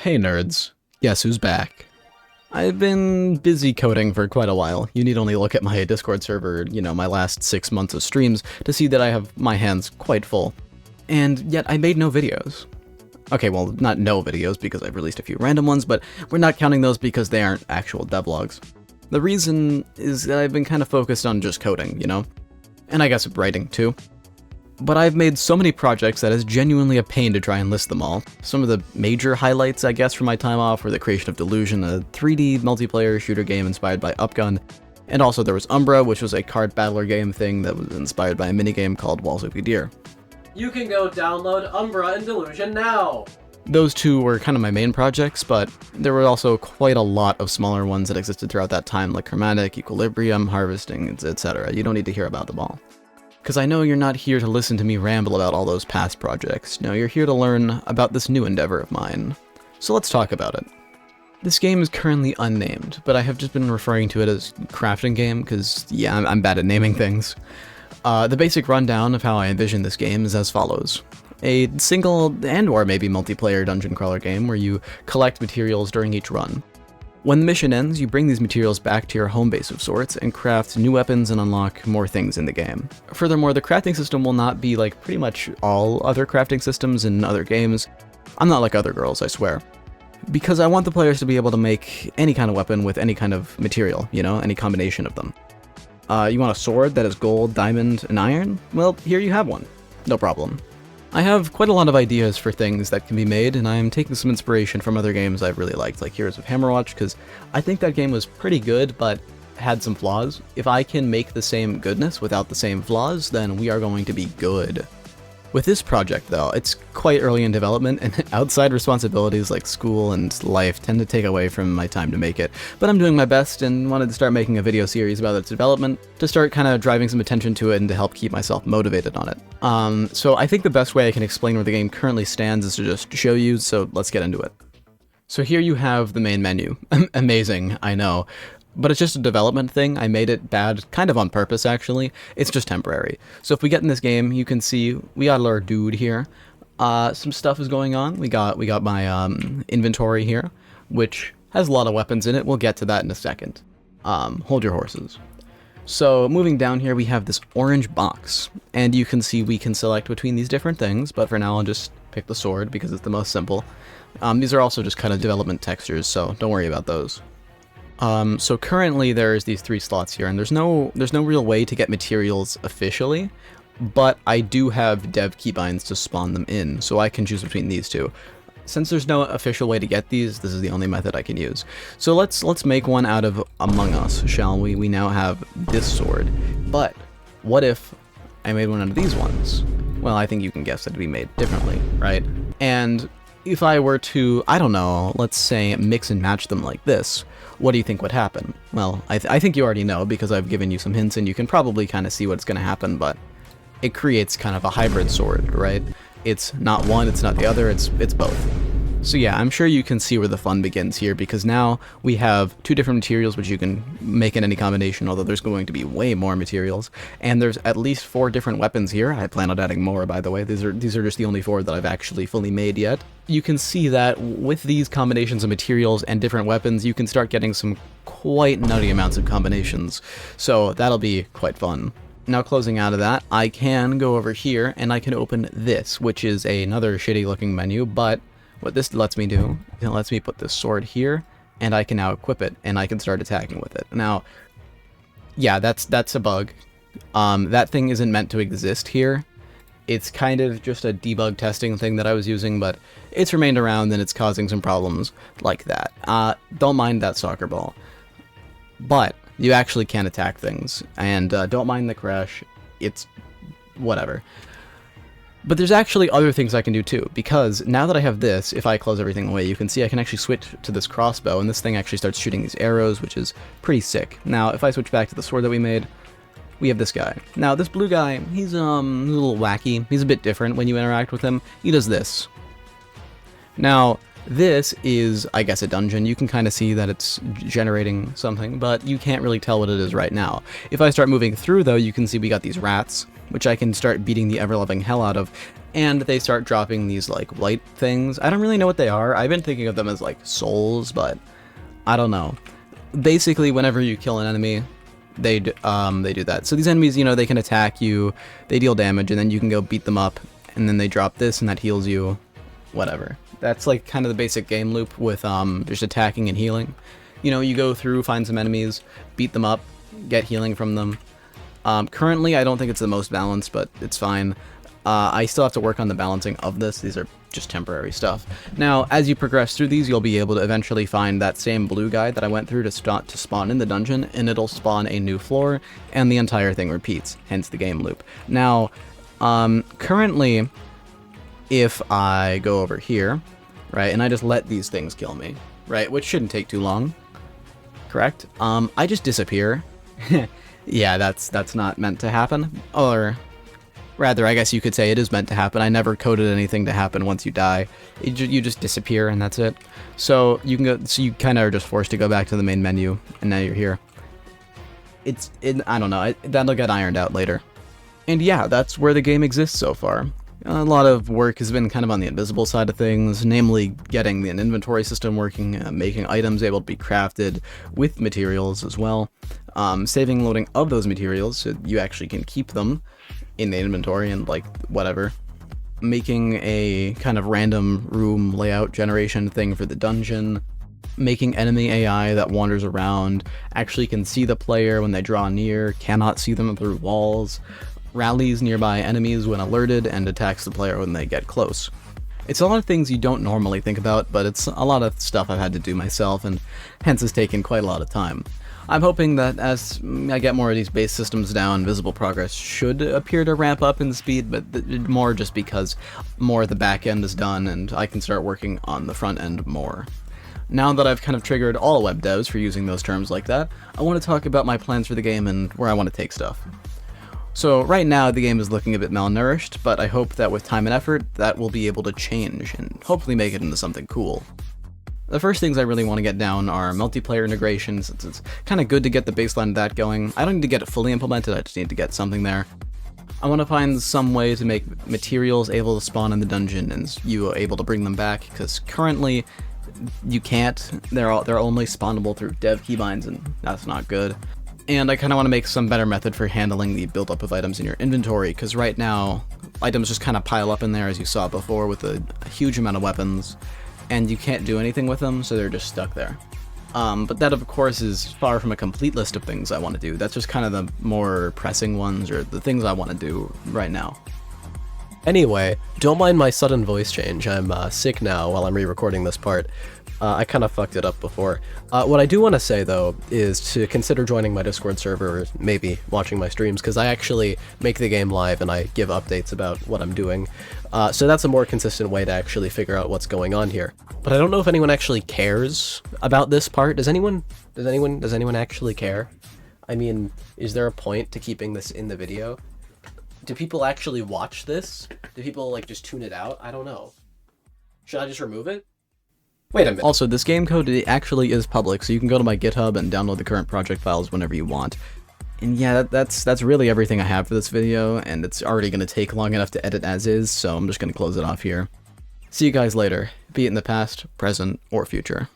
Hey nerds, guess who's back? I've been busy coding for quite a while. You need only look at my Discord server, my last 6 months of streams, to see that I have my hands quite full. And yet I made no videos. Okay, well, not no videos because I've released a few random ones, but we're not counting those because they aren't actual devlogs. The reason is that I've been kind of focused on just coding, And I guess writing too. But I've made so many projects that it's genuinely a pain to try and list them all. Some of the major highlights, I guess, from my time off were the creation of Delusion, a 3D multiplayer shooter game inspired by Upgun, and also there was Umbra, which was a card battler game thing that was inspired by a minigame called Walls of Deer. You can go download Umbra and Delusion now! Those two were kind of my main projects, but there were also quite a lot of smaller ones that existed throughout that time, like Chromatic, Equilibrium, Harvesting, etc. You don't need to hear about them all. Because I know you're not here to listen to me ramble about all those past projects. No, you're here to learn about this new endeavor of mine. So let's talk about it. This game is currently unnamed, but I have just been referring to it as crafting game, because, yeah, I'm bad at naming things. The basic rundown of how I envision this game is as follows. A single and or maybe multiplayer dungeon crawler game where you collect materials during each run. When the mission ends, you bring these materials back to your home base of sorts and craft new weapons and unlock more things in the game. Furthermore, the crafting system will not be like pretty much all other crafting systems in other games. I'm not like other girls, I swear. Because I want the players to be able to make any kind of weapon with any kind of material, any combination of them. You want a sword that is gold, diamond, and iron? Well, here you have one. No problem. I have quite a lot of ideas for things that can be made, and I am taking some inspiration from other games I've really liked, like Heroes of Hammerwatch, because I think that game was pretty good, but had some flaws. If I can make the same goodness without the same flaws, then we are going to be good. With this project, though, it's quite early in development, and outside responsibilities like school and life tend to take away from my time to make it. But I'm doing my best and wanted to start making a video series about its development to start kind of driving some attention to it and to help keep myself motivated on it. So I think the best way I can explain where the game currently stands is to just show you, so let's get into it. So here you have the main menu. Amazing, I know. But it's just a development thing. I made it bad, kind of on purpose, actually. It's just temporary. So if we get in this game, you can see we got our dude here. Some stuff is going on. We got my inventory here, which has a lot of weapons in it. We'll get to that in a second. Hold your horses. So moving down here, we have this orange box, and you can see we can select between these different things. But for now, I'll just pick the sword because it's the most simple. These are also just kind of development textures, so don't worry about those. So currently there's these 3 slots here, and there's no real way to get materials officially, but I do have dev keybinds to spawn them in, so I can choose between these two. Since there's no official way to get these, this is the only method I can use. So let's make one out of Among Us, shall we? We now have this sword, but what if I made one out of these ones? Well, I think you can guess that it'd be made differently, right? And if I were to, I don't know, let's say mix and match them like this, what do you think would happen? Well, I think you already know because I've given you some hints and you can probably kind of see what's going to happen, but it creates kind of a hybrid sword, right? It's not one, it's not the other, it's both. So yeah, I'm sure you can see where the fun begins here because now we have 2 different materials which you can make in any combination, although there's going to be way more materials. And there's at least 4 different weapons here. I plan on adding more, by the way. These are just the only 4 that I've actually fully made yet. You can see that with these combinations of materials and different weapons, you can start getting some quite nutty amounts of combinations. So that'll be quite fun. Now closing out of that, I can go over here and I can open this, which is another shitty looking menu, but what this lets me do, it lets me put this sword here, and I can now equip it, and I can start attacking with it. Now, yeah, that's a bug. That thing isn't meant to exist here. It's kind of just a debug testing thing that I was using, but it's remained around, and it's causing some problems like that. Don't mind that soccer ball. But you actually can attack things, and don't mind the crash. It's whatever. But there's actually other things I can do too, because now that I have this, if I close everything away, you can see I can actually switch to this crossbow, and this thing actually starts shooting these arrows, which is pretty sick. Now, if I switch back to the sword that we made, we have this guy. Now, this blue guy, he's a little wacky. He's a bit different when you interact with him. He does this. Now, This is, I guess, a dungeon. You can kind of see that it's generating something, but you can't really tell what it is right now. If I start moving through, though, you can see we got these rats, which I can start beating the ever-loving hell out of, and they start dropping these, like, white things. I don't really know what they are. I've been thinking of them as, like, souls, but I don't know. Basically, whenever you kill an enemy, they do that. So these enemies, you know, they can attack you, they deal damage, and then you can go beat them up, and then they drop this, and that heals you, whatever. That's like kind of the basic game loop with just attacking and healing. You know, you go through, find some enemies, beat them up, get healing from them. Currently, I don't think it's the most balanced, but it's fine. I still have to work on the balancing of this. These are just temporary stuff. Now, as you progress through these, you'll be able to eventually find that same blue guy that I went through to spawn in the dungeon, and it'll spawn a new floor, and the entire thing repeats, hence the game loop. Now, currently, if I go over here, right, and I just let these things kill me, right, which shouldn't take too long, correct? I just disappear. Yeah, that's not meant to happen, or rather, I guess you could say it is meant to happen. I never coded anything to happen once you die. You just disappear, and that's it. So you can go. So you kind of are just forced to go back to the main menu, and now you're here. I don't know. That'll get ironed out later. And yeah, that's where the game exists so far. A lot of work has been kind of on the invisible side of things, namely getting an inventory system working, making items able to be crafted with materials as well, saving loading of those materials so you actually can keep them in the inventory and like whatever, making a kind of random room layout generation thing for the dungeon, making enemy AI that wanders around, actually can see the player when they draw near, cannot see them through walls, rallies nearby enemies when alerted, and attacks the player when they get close. It's a lot of things you don't normally think about, but it's a lot of stuff I've had to do myself, and hence has taken quite a lot of time. I'm hoping that as I get more of these base systems down, visible progress should appear to ramp up in speed, but more just because more of the back end is done, and I can start working on the front end more. Now that I've kind of triggered all web devs for using those terms like that, I want to talk about my plans for the game and where I want to take stuff. So right now the game is looking a bit malnourished, but I hope that with time and effort that will be able to change and hopefully make it into something cool. The first things I really want to get down are multiplayer integration, since it's kind of good to get the baseline of that going. I don't need to get it fully implemented, I just need to get something there. I want to find some way to make materials able to spawn in the dungeon and you are able to bring them back, because currently you can't. They're only spawnable through dev keybinds, and that's not good. And I kind of want to make some better method for handling the buildup of items in your inventory, because right now, items just kind of pile up in there, as you saw before, with a huge amount of weapons, and you can't do anything with them, so they're just stuck there. But that, of course, is far from a complete list of things I want to do. That's just kind of the more pressing ones, or the things I want to do right now. Anyway, don't mind my sudden voice change. I'm sick now while I'm re-recording this part. I kind of fucked it up before. What I do want to say, though, is to consider joining my Discord server, or maybe watching my streams, because I actually make the game live and I give updates about what I'm doing. So that's a more consistent way to actually figure out what's going on here. But I don't know if anyone actually cares about this part. Does anyone actually care? I mean, is there a point to keeping this in the video? Do people actually watch this? Do people, like, just tune it out? I don't know. Should I just remove it? Wait a minute. Also, this game code actually is public, so you can go to my GitHub and download the current project files whenever you want. And yeah, that's really everything I have for this video, and it's already going to take long enough to edit as is, so I'm just going to close it off here. See you guys later, be it in the past, present, or future.